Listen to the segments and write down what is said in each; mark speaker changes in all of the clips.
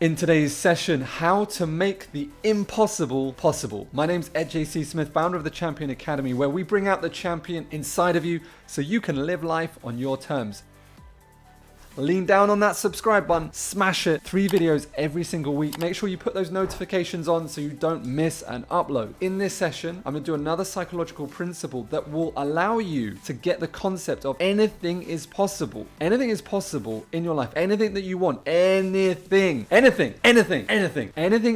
Speaker 1: In today's session, how to make the impossible possible. My name's Edjcsmith, founder of the Champion Academy, where we bring out the champion inside of you so you can live life on your terms. Lean down on that subscribe button, smash it. 3 videos every single week. Make sure you put those notifications on so you don't miss an upload. In this session, I'm gonna do another psychological principle that will allow you to get the concept of anything is possible. Anything is possible in your life. Anything that you want, anything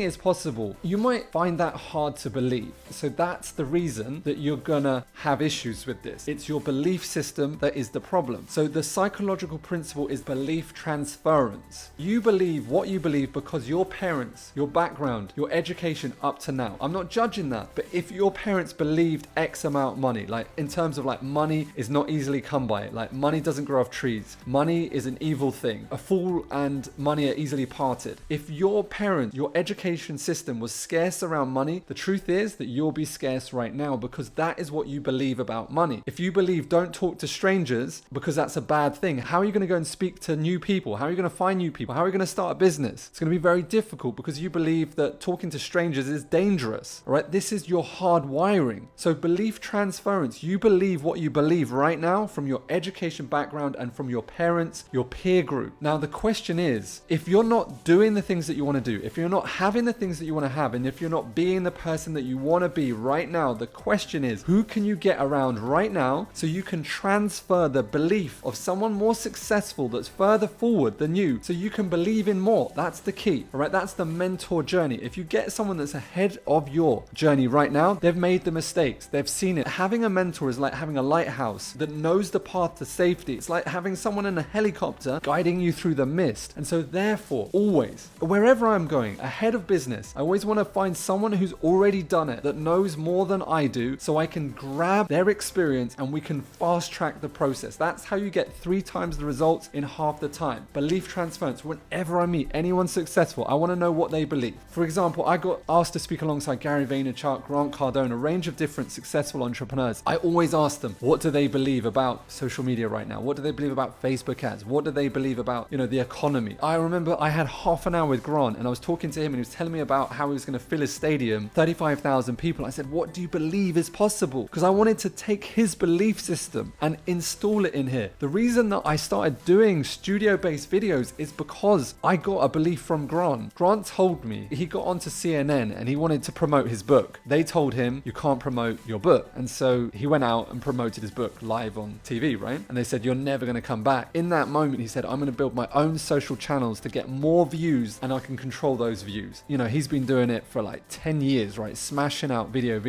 Speaker 1: is possible. You might find that hard to believe. So that's the reason that you're gonna have issues with this. It's your belief system that is the problem. So the psychological principle is belief transference. You believe what you believe because your parents, your background, your education up to now. I'm not judging that, but if your parents believed X amount money, like in terms of like money is not easily come by, like money doesn't grow off trees. Money is an evil thing. A fool and money are easily parted. If your parents, your education system was scarce around money, the truth is that you'll be scarce right now because that is what you believe about money. If you believe don't talk to strangers because that's a bad thing, how are you going to go and speak to new people? How are you going to find new people? How are you going to start a business? It's going to be very difficult because you believe that talking to strangers is dangerous. All right, this is your hard wiring. So belief transference, you believe what you believe right now from your education background and from your parents, your peer group. Now the question is, if you're not doing the things that you want to do, if you're not having the things that you want to have, and if you're not being the person that you want to be right now, the question is, who can you get around right now so you can transfer the belief of someone more successful that's further forward than you so you can believe in more? That's the key. All right, that's the mentor journey. If you get someone that's ahead of your journey right now, they've made the mistakes, they've seen it. Having a mentor is like having a lighthouse that knows the path to safety. It's like having someone in a helicopter guiding you through the mist. And so therefore, always, wherever I'm going, ahead of business, I always want to find someone who's already done it, that knows more than I do, so I can grab their experience and we can fast track the process. That's how you get 3 times the results in half the time. Belief transference. Whenever I meet anyone successful, I want to know what they believe. For example, I got asked to speak alongside Gary Vaynerchuk, Grant Cardone, a range of different successful entrepreneurs. I always ask them, what do they believe about social media right now? What do they believe about Facebook ads? What do they believe about, the economy? I remember I had half an hour with Grant and I was talking to him and he was telling me about how he was going to fill his stadium, 35,000 people. I said, what do you believe is possible? Because I wanted to take his belief system and install it in here. The reason that I started doing studio-based videos is because I got a belief from Grant. Grant told me he got onto CNN and he wanted to promote his book. They told him, you can't promote your book. And so he went out and promoted his book live on TV, right? And they said, you're never going to come back. In that moment, he said, I'm going to build my own social channels to get more views and I can control those views. He's been doing it for like 10 years, right? Smashing out video,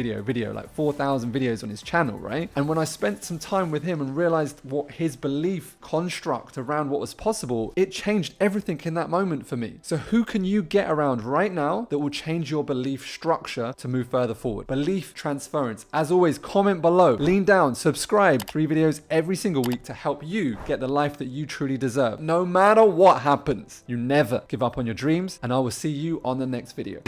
Speaker 1: like 4,000 videos on his channel, right? And when I spent some time with him and realized what his belief construct around what was possible, it changed everything in that moment for me. So who can you get around right now that will change your belief structure to move further forward? Belief transference. As always, comment below, lean down, subscribe. 3 videos every single week to help you get the life that you truly deserve. No matter what happens, you never give up on your dreams, and I will see you on the next video.